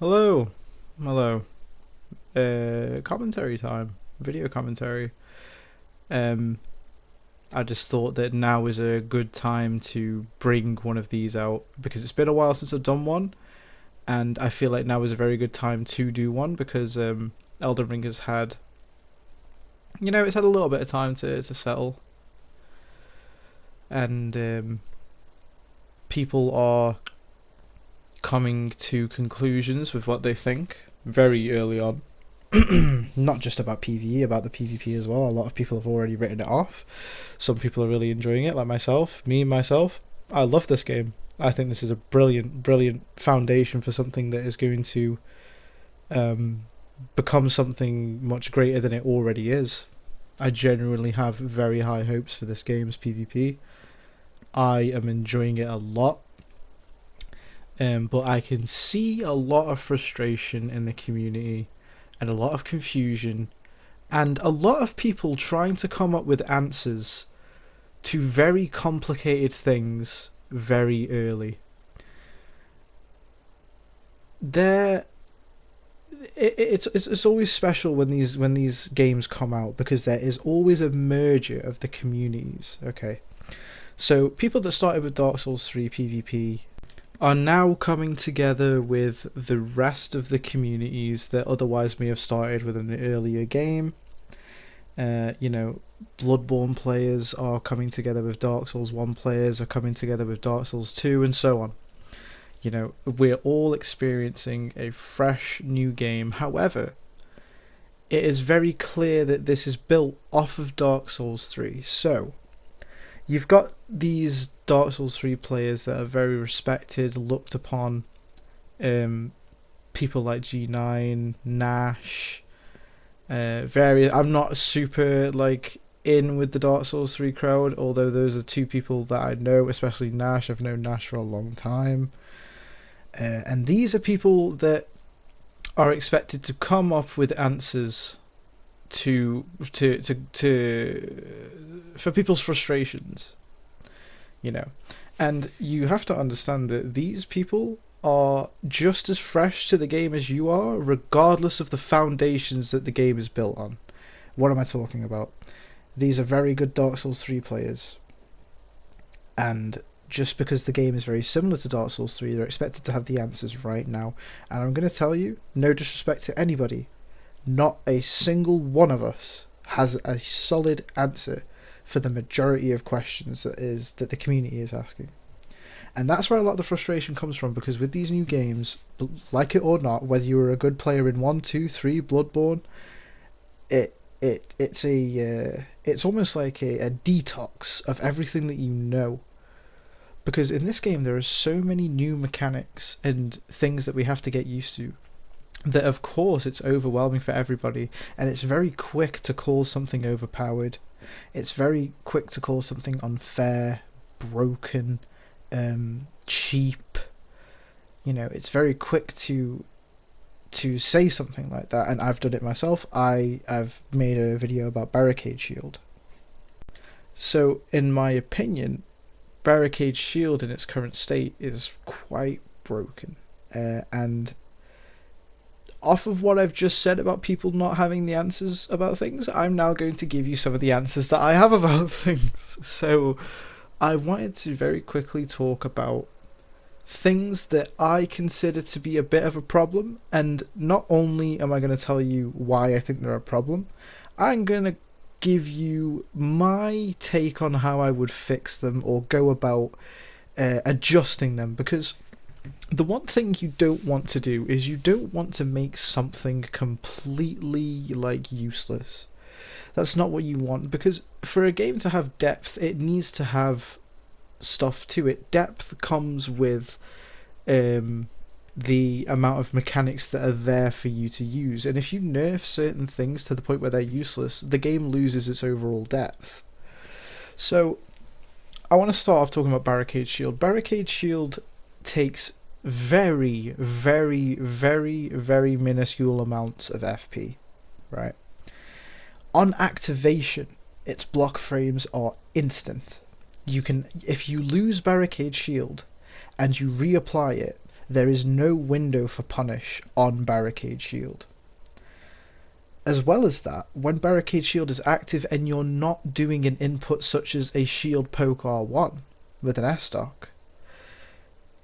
Hello, hello. Commentary time, video commentary. Um, I just thought that now is a good time to bring one of these out because it's been a while since I've done one, and I feel like now is a very good time to do one because Elden Ring has had, it's had a little bit of time to settle, and people are coming to conclusions with what they think very early on. Not just about PvE, about the PvP as well. A lot of people have already written it off. Some people are really enjoying it, like myself. Myself, I love this game. I think this is a brilliant, brilliant foundation for something that is going to um, become something much greater than it already is. I genuinely have very high hopes for this game's PvP. I am enjoying it a lot, but I can see a lot of frustration in the community and a lot of confusion and a lot of people trying to come up with answers to very complicated things very early. There, it's always special when these games come out because there is always a merger of the communities. Okay, so people that started with Dark Souls 3 PvP are now coming together with the rest of the communities that otherwise may have started with an earlier game. Bloodborne players are coming together with Dark Souls 1 players, are coming together with Dark Souls 2, and so on. We're all experiencing a fresh new game. However, it is very clear that this is built off of Dark Souls 3. So, you've got these Dark Souls 3 players that are very respected, looked upon. People like G9, Nash, various. I'm not super in with the Dark Souls 3 crowd, although those are two people that I know, especially Nash. I've known Nash for a long time, and these are people that are expected to come up with answers to for people's frustrations, you know. And you have to understand that these people are just as fresh to the game as you are, regardless of the foundations that the game is built on. What am I talking about? These are very good Dark Souls 3 players, and just because the game is very similar to Dark Souls 3, they're expected to have the answers right now. And I'm going to tell you, no disrespect to anybody, not a single one of us has a solid answer for the majority of questions that the community is asking. And that's where a lot of the frustration comes from, because with these new games, like it or not, whether you were a good player in 1, 2, 3, Bloodborne, it's almost like a detox of everything that you know. Because in this game there are so many new mechanics and things that we have to get used to that of course it's overwhelming for everybody, and it's very quick to call something overpowered. It's very quick to call something unfair, broken, cheap. It's very quick to say something like that, and I've done it myself. I've made a video about Barricade Shield. So in my opinion, Barricade Shield in its current state is quite broken, and off of what I've just said about people not having the answers about things, I'm now going to give you some of the answers that I have about things. So I wanted to very quickly talk about things that I consider to be a bit of a problem, and not only am I going to tell you why I think they're a problem, I'm going to give you my take on how I would fix them or go about adjusting them, because the one thing you don't want to do is you don't want to make something completely useless. That's not what you want, because for a game to have depth, it needs to have stuff to it. Depth comes with the amount of mechanics that are there for you to use, and if you nerf certain things to the point where they're useless, the game loses its overall depth. So I want to start off talking about Barricade Shield. Barricade Shield takes very, very, very, very minuscule amounts of FP, right? On activation, its block frames are instant. If you lose Barricade Shield and you reapply it, there is no window for punish on Barricade Shield. As well as that, when Barricade Shield is active and you're not doing an input such as a shield poke R1 with an S-stock,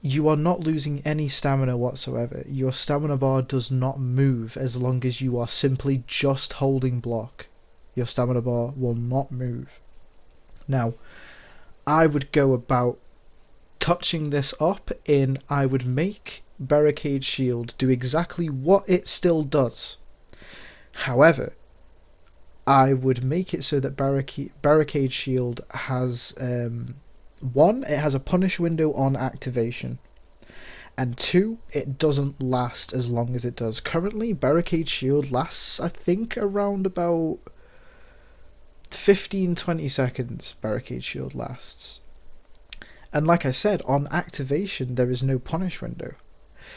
you are not losing any stamina whatsoever. Your stamina bar does not move as long as you are simply just holding block. Your stamina bar will not move. Now, I would go about touching this up in I would make Barricade Shield do exactly what it still does. However, I would make it so that Barricade Shield has one, it has a punish window on activation, and two, it doesn't last as long as it does. Currently, Barricade Shield lasts, I think, around about 15-20 seconds. Barricade Shield lasts. And like I said, on activation, there is no punish window.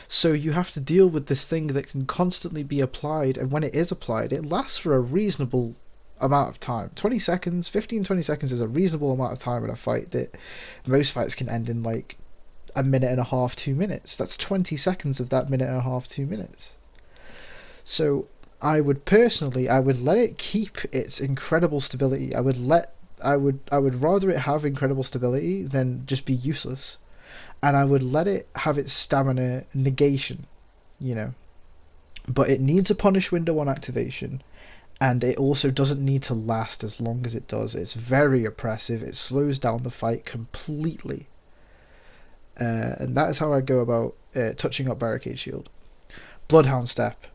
So you have to deal with this thing that can constantly be applied, and when it is applied, it lasts for a reasonable amount of time. 20 seconds, 15-20 seconds is a reasonable amount of time in a fight that most fights can end in like a minute and a half, 2 minutes. That's 20 seconds of that minute and a half, 2 minutes. So I would let it keep its incredible stability. I would rather it have incredible stability than just be useless. And I would let it have its stamina negation, But it needs a punish window on activation, and it also doesn't need to last as long as it does. It's very oppressive. It slows down the fight completely. And that is how I go about touching up Barricade Shield. Bloodhound Step.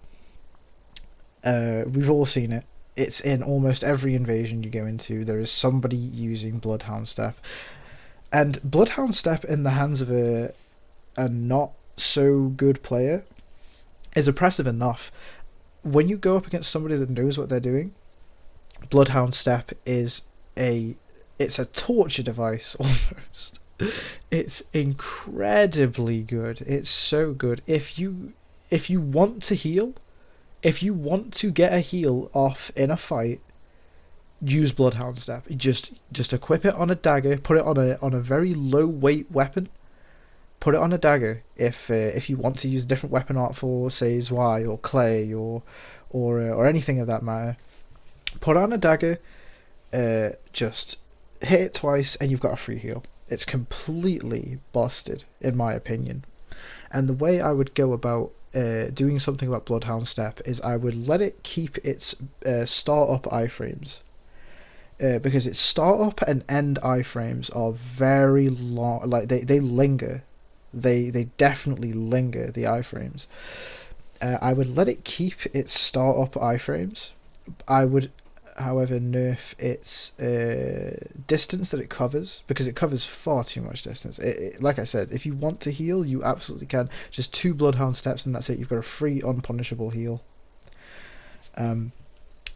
We've all seen it. It's in almost every invasion you go into. There is somebody using Bloodhound Step. And Bloodhound Step in the hands of a not so good player is oppressive enough. When you go up against somebody that knows what they're doing, Bloodhound Step it's a torture device almost. It's incredibly good. It's so good. If you want to heal, if you want to get a heal off in a fight, use Bloodhound Step. Just equip it on a dagger. Put it on a very low weight weapon. Put it on a dagger. If you want to use a different weapon art for, say, Zwei or Clay or anything of that matter, put it on a dagger. Just hit it twice and you've got a free heal. It's completely busted, in my opinion. And the way I would go about doing something about Bloodhound Step is I would let it keep its start up iframes. Because its start up and end iframes are very long. Like they linger. They definitely linger, the iframes. I would let it keep its start up iframes. I would, however, nerf its distance that it covers, because it covers far too much distance. Like I said, if you want to heal, you absolutely can. Just 2 Bloodhound Steps and that's it. You've got a free, unpunishable heal.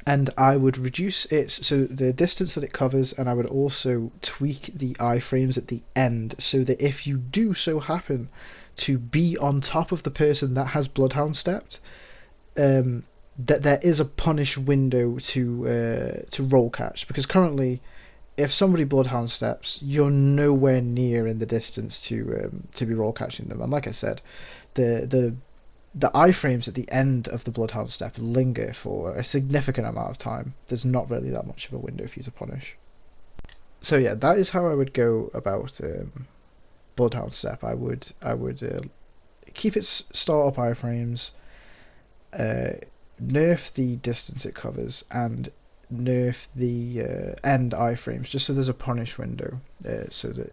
And I would reduce the distance that it covers, and I would also tweak the iframes at the end, so that if you do so happen to be on top of the person that has Bloodhound Stepped, that there is a punish window to roll catch. Because currently, if somebody Bloodhound Steps, you're nowhere near in the distance to be roll catching them. And like I said, the iframes at the end of the Bloodhound Step linger for a significant amount of time. There's not really that much of a window for you to punish. So yeah, that is how I would go about Bloodhound Step. I would keep its start up iframes, nerf the distance it covers, and nerf the end iframes, just so there's a punish window, so that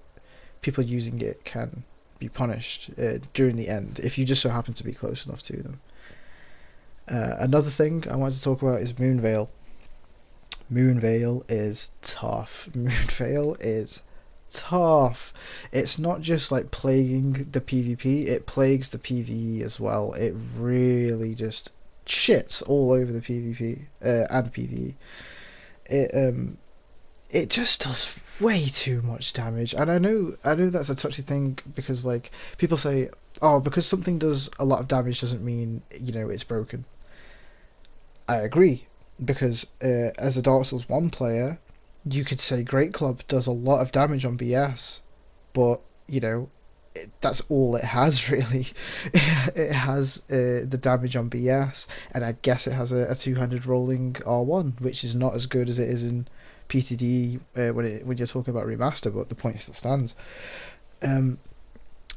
people using it can be punished during the end if you just so happen to be close enough to them. Another thing I wanted to talk about is Moonveil. Moonveil is tough. Moonveil is tough. It's not just like plaguing the PvP, it plagues the PvE as well. It really just shits all over the PvP and PvE. It just does way too much damage, and I know that's a touchy thing, because like people say, oh, because something does a lot of damage doesn't mean it's broken. I agree, because as a Dark Souls 1 player, you could say Great Club does a lot of damage on BS, but that's all it has really. It has the damage on BS, and I guess it has a 200 rolling R1, which is not as good as it is in PTD when you're talking about remaster, but the point still stands. Um,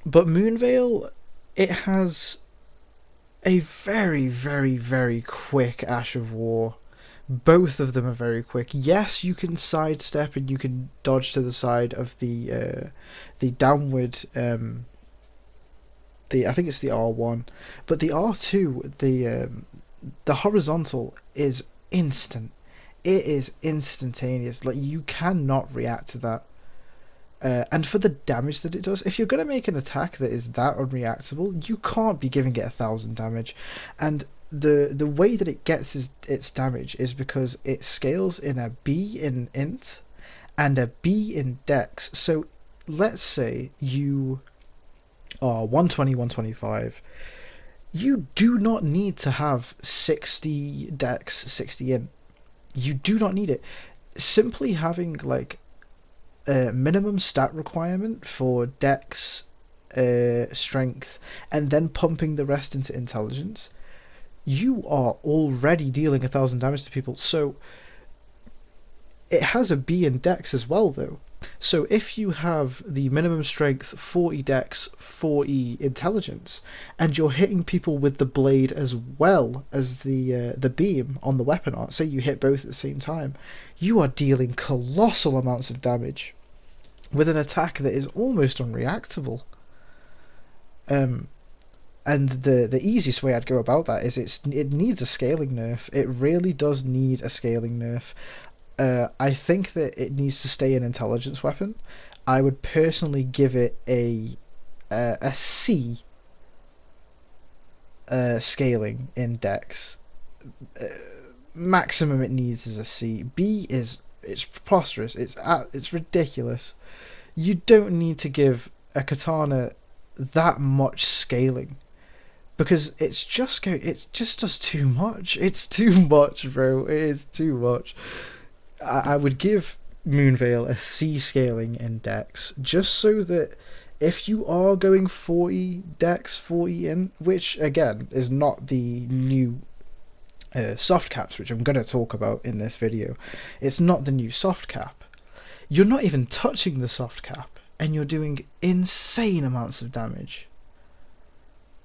but Moonveil, it has a very, very, very quick Ash of War. Both of them are very quick. Yes, you can sidestep and you can dodge to the side of the downward I think it's the R1, but the R2, the horizontal is instant. It is instantaneous. Like, you cannot react to that. And for the damage that it does, if you're going to make an attack that is that unreactable, you can't be giving it 1,000 damage. And the way that it gets its damage is because it scales in a B in int and a B in dex. So let's say you are 120, 125. You do not need to have 60 dex, 60 int. You do not need it. Simply having like a minimum stat requirement for dex, strength, and then pumping the rest into intelligence, you are already dealing 1,000 damage to people. So it has a B in dex as well, though. So if you have the minimum strength, 40 dex, 40 intelligence, and you're hitting people with the blade as well as the beam on the weapon art, say you hit both at the same time, you are dealing colossal amounts of damage with an attack that is almost unreactable. And the easiest way I'd go about that is it needs a scaling nerf. It really does need a scaling nerf. I think that it needs to stay an intelligence weapon. I would personally give it a C scaling in dex. Maximum it needs is a C. B it's preposterous. It's ridiculous. You don't need to give a katana that much scaling, because it just does too much. It's too much, bro. It is too much. I would give Moonveil a C scaling in dex, just so that if you are going 40 dex, 40 in, which again is not the new soft caps, which I'm going to talk about in this video. It's not the new soft cap. You're not even touching the soft cap, and you're doing insane amounts of damage.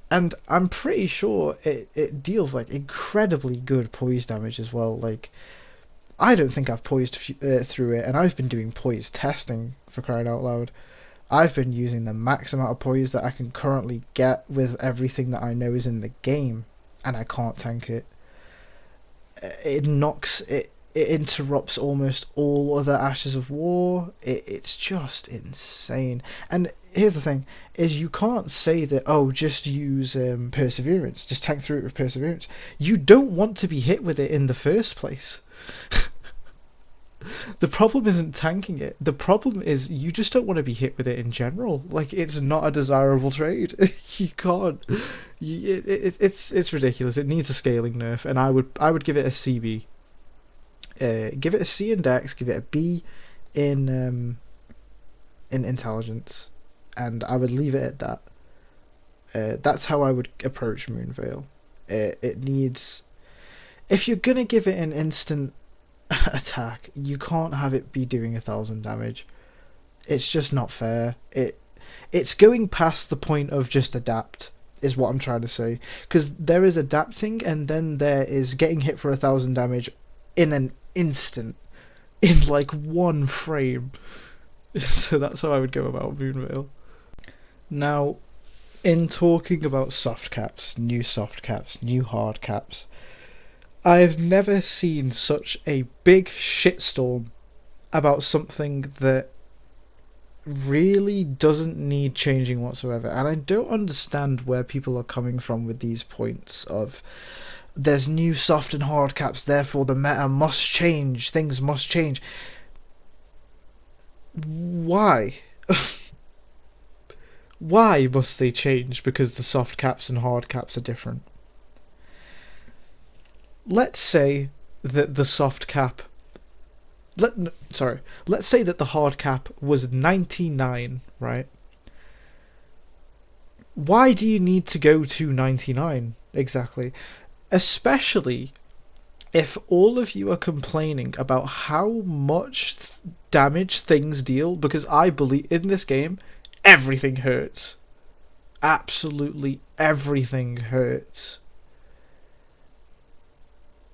And I'm pretty sure it deals like incredibly good poise damage as well. Like, I don't think I've poised through it, and I've been doing poise testing, for crying out loud. I've been using the max amount of poise that I can currently get with everything that I know is in the game, and I can't tank it. It knocks it. It interrupts almost all other Ashes of War. It's just insane. And here's the thing, is you can't say that, oh, just use Perseverance, just tank through it with Perseverance. You don't want to be hit with it in the first place. The problem isn't tanking it. The problem is you just don't want to be hit with it in general. Like, it's not a desirable trade. You can't. It's ridiculous. It needs a scaling nerf, and I would give it a CB. Give it a C in dex, give it a B in intelligence, and I would leave it at that. That's how I would approach Moonveil. It needs, if you're gonna give it an instant attack, you can't have it be doing 1,000 damage. It's just not fair. It's going past the point of just adapt, is what I'm trying to say, because there is adapting, and then there is getting hit for 1,000 damage in an instant, in like one frame. So that's how I would go about Moonveil. Now, in talking about soft caps, new hard caps, I've never seen such a big shitstorm about something that really doesn't need changing whatsoever. And I don't understand where people are coming from with these points of, there's new soft and hard caps, therefore the meta must change, things must change. Why? Why must they change because the soft caps and hard caps are different? Let's say that the soft cap... let's say that the hard cap was 99, right? Why do you need to go to 99 exactly? Especially if all of you are complaining about how much damage things deal, because I believe in this game, everything hurts. Absolutely everything hurts.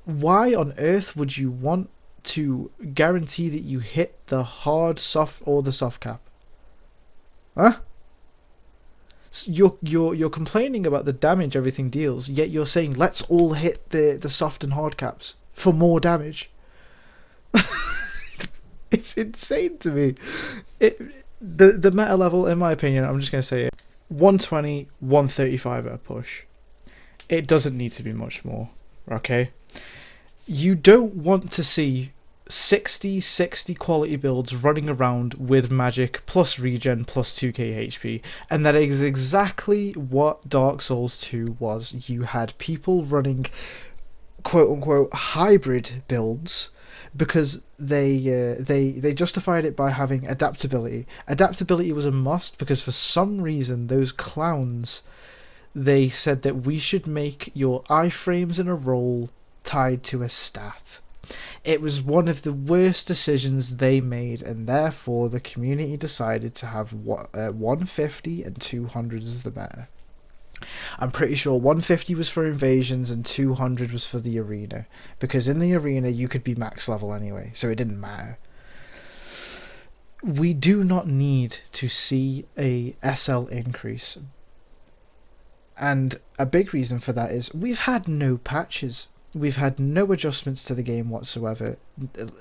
Why on earth would you want to guarantee that you hit the hard, soft, or the soft cap? Huh? You're complaining about the damage everything deals, yet you're saying let's all hit the soft and hard caps for more damage. It's insane to me. The meta level, in my opinion, I'm just gonna say it: 120, 135 at a push. It doesn't need to be much more. Okay, you don't want to see 60 quality builds running around with magic plus regen plus 2k HP, and that is exactly what Dark Souls 2 was. You had people running quote unquote hybrid builds because they justified it by having adaptability. Adaptability was a must because for some reason those clowns, they said that we should make your iframes in a roll tied to a stat. It was one of the worst decisions they made, and therefore the community decided to have 150 and 200 as the meta. I'm pretty sure 150 was for invasions and 200 was for the arena, because in the arena you could be max level anyway, so it didn't matter. We do not need to see a SL increase, and a big reason for that is we've had no patches. We've had no adjustments to the game whatsoever.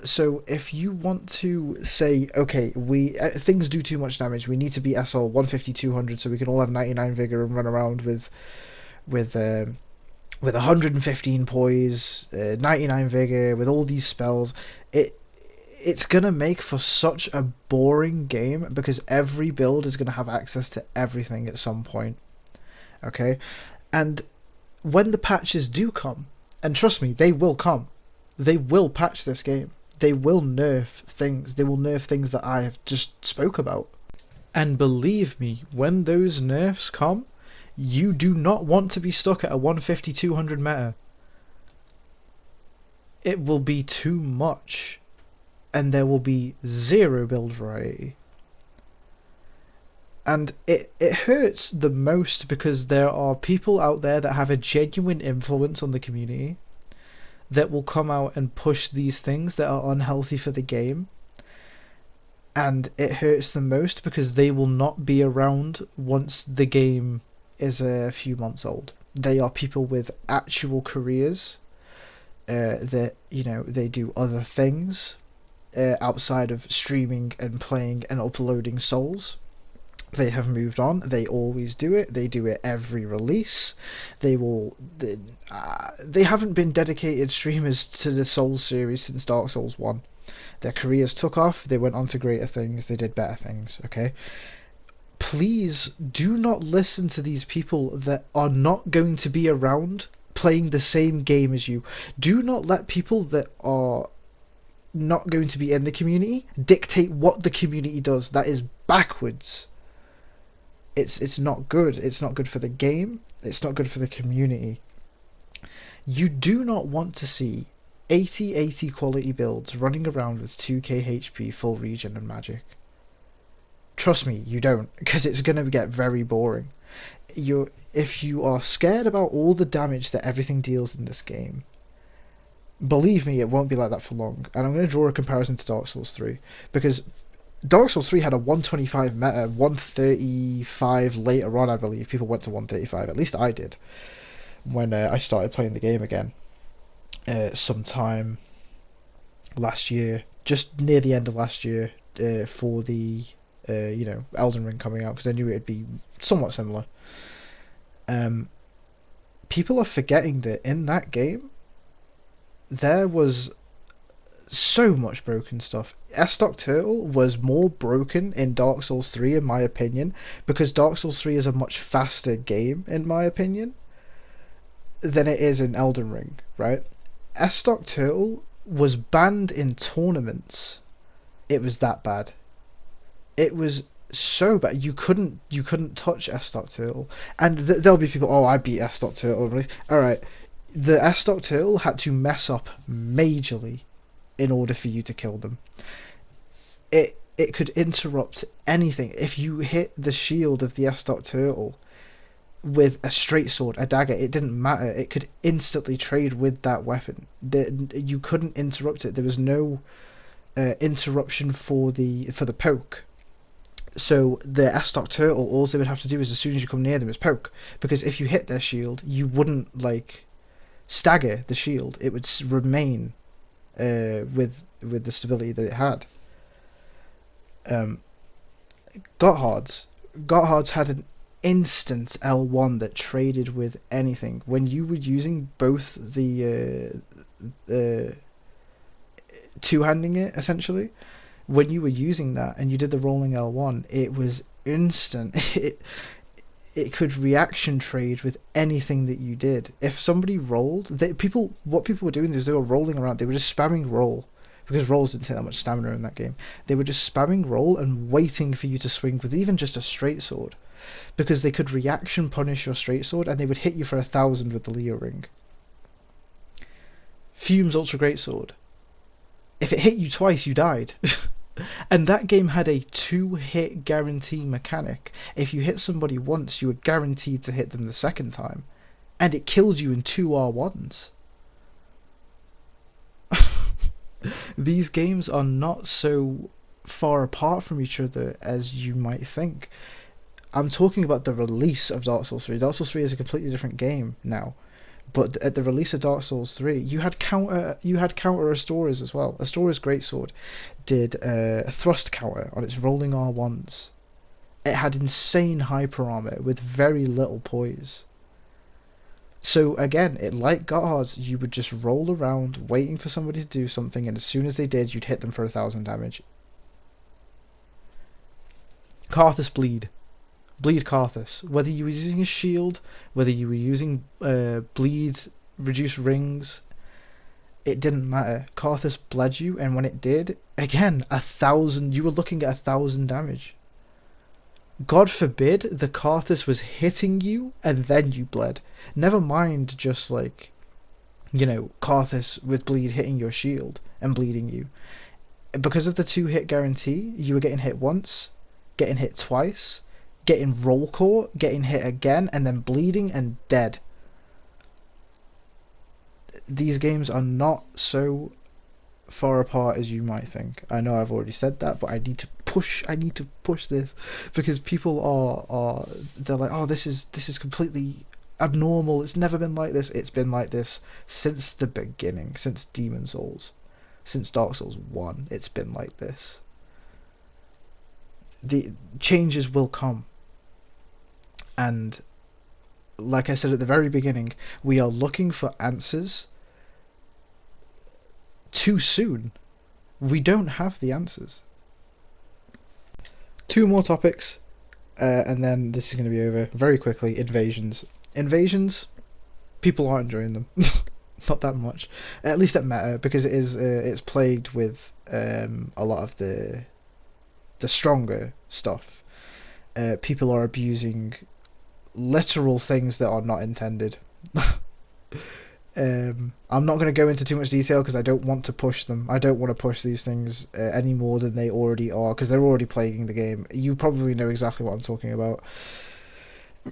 So if you want to say, okay, things do too much damage, we need to be SL 150, 200 so we can all have 99 vigor and run around with 115 poise, 99 vigor, with all these spells. It's gonna make for such a boring game because every build is gonna have access to everything at some point. Okay, and when the patches do come, and trust me, they will come. They will patch this game. They will nerf things. They will nerf things that I have just spoke about. And believe me, when those nerfs come, you do not want to be stuck at a 150, 200 meta. It will be too much. And there will be zero build variety. And it hurts the most because there are people out there that have a genuine influence on the community that will come out and push these things that are unhealthy for the game. And it hurts the most because they will not be around once the game is a few months old. They are people with actual careers that, you know, they do other things outside of streaming and playing and uploading Souls. They have moved on. They always do it. They do it every release. They haven't been dedicated streamers to the Souls series since Dark Souls 1. Their careers took off. They went on to greater things. They did better things. Okay? Please do not listen to these people that are not going to be around playing the same game as you. Do not let people that are not going to be in the community dictate what the community does. That is backwards. It's not good. It's not good for the game. It's not good for the community. You do not want to see 80 quality builds running around with 2k HP, full regen and magic. Trust me, you don't, because it's going to get very boring. If you are scared about all the damage that everything deals in this game, believe me, it won't be like that for long. And I'm going to draw a comparison to Dark Souls 3, because Dark Souls 3 had a 125 meta, 135 later on, I believe. People went to 135, at least I did, when I started playing the game again. Sometime last year, just near the end of last year, for the, Elden Ring coming out, because I knew it'd be somewhat similar. People are forgetting that in that game, there was so much broken stuff. S-Stock Turtle was more broken in Dark Souls 3 in my opinion, because Dark Souls 3 is a much faster game in my opinion than it is in Elden Ring, right? S-Stock Turtle was banned in tournaments. It was that bad. It was so bad. You couldn't touch S. Turtle, and there'll be people. Oh, I beat S. Turtle. Really? All right, the S. Turtle had to mess up majorly in order for you to kill them. It could interrupt anything. If you hit the shield of the S. Turtle with a straight sword, a dagger, it didn't matter. It could instantly trade with that weapon. You couldn't interrupt it. There was no interruption for the poke. So the S. Turtle, all they would have to do is as soon as you come near them is poke, because if you hit their shield, you wouldn't like stagger the shield. It would remain with the stability that it had. Um, Gotthard's had an instant L1 that traded with anything. When you were using both the two-handing it, essentially, when you were using that and you did the rolling L1, it was instant. It could reaction trade with anything that you did. If somebody rolled, what people were doing is they were rolling around. They were just spamming roll, because rolls didn't take that much stamina in that game. They were just spamming roll and waiting for you to swing with even just a straight sword, because they could reaction punish your straight sword and they would hit you for 1,000 with the Leo ring. Fume's ultra great sword. If it hit you twice, you died. And that game had a 2-hit guarantee mechanic. If you hit somebody once, you were guaranteed to hit them the second time. And it killed you in 2 R1s. These games are not so far apart from each other as you might think. I'm talking about the release of Dark Souls 3. Dark Souls 3 is a completely different game now. But at the release of Dark Souls 3, you had counter Astoras as well. Astora's greatsword did a thrust counter on its rolling R1s. It had insane hyper armor with very little poise. So again, like Gotthard's, you would just roll around waiting for somebody to do something, and as soon as they did, you'd hit them for 1,000 damage. Karthus bleed. Bleed Karthus. Whether you were using a shield, whether you were using bleed reduced rings, it didn't matter. Karthus bled you, and when it did, again, 1,000. You were looking at 1,000 damage. God forbid the Karthus was hitting you and then you bled. Never mind just like, Karthus with bleed hitting your shield and bleeding you. Because of the 2-hit guarantee, you were getting hit once, getting hit twice, getting roll caught, getting hit again, and then bleeding and dead. These games are not so far apart as you might think. I know I've already said that, but I need to push this, because people they're like, oh, this is completely abnormal. It's never been like this. It's been like this since the beginning, since Demon Souls, since Dark Souls 1. It's been like this. The changes will come. And like I said at the very beginning, we are looking for answers too soon. We don't have the answers. 2 more topics, and then this is going to be over very quickly. Invasions, people aren't enjoying them. Not that much, at least at meta, because it's plagued with a lot of the stronger stuff. People are abusing literal things that are not intended. I'm not going to go into too much detail because I don't want to push them. I don't want to push these things any more than they already are, because they're already plaguing the game. You probably know exactly what I'm talking about.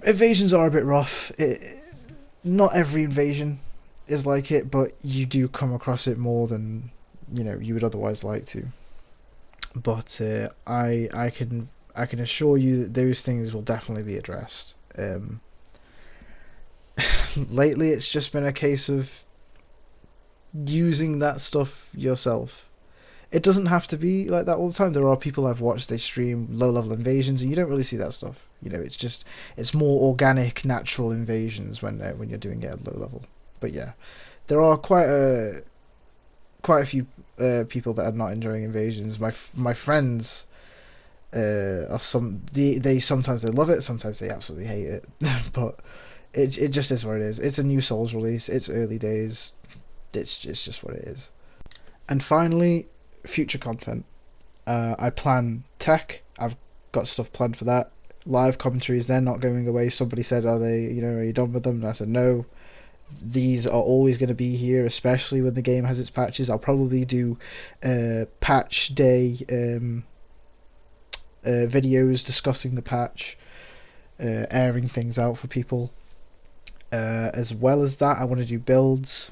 Invasions are a bit rough. Not every invasion is like it, but you do come across it more than you would otherwise like to. But I can assure you that those things will definitely be addressed. Lately, it's just been a case of using that stuff yourself. It doesn't have to be like that all the time. There are people I've watched, they stream low-level invasions, and you don't really see that stuff. It's more organic, natural invasions when you're doing it at low level. But yeah, there are quite a few people that are not enjoying invasions. My friends are they sometimes they love it, sometimes they absolutely hate it. But it just is what it is. It's a new Souls release. It's early days. It's just what it is. And finally, future content. I plan tech. I've got stuff planned for that. Live commentaries, they're not going away. Somebody said, are you done with them? And I said, no. These are always going to be here, especially when the game has its patches. I'll probably do patch day videos discussing the patch, airing things out for people. As well as that, I want to do builds.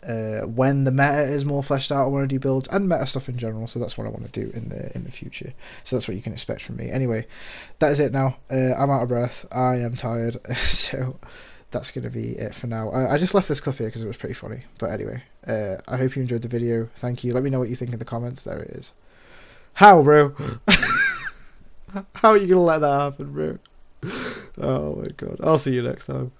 When the meta is more fleshed out, I want to do builds and meta stuff in general. So that's what I want to do in the future. So that's what you can expect from me. Anyway, that is it now. I'm out of breath. I am tired. So that's going to be it for now. I just left this clip here because it was pretty funny. But anyway, I hope you enjoyed the video. Thank you. Let me know what you think in the comments. There it is. How, bro? How are you going to let that happen, bro? Oh my god. I'll see you next time.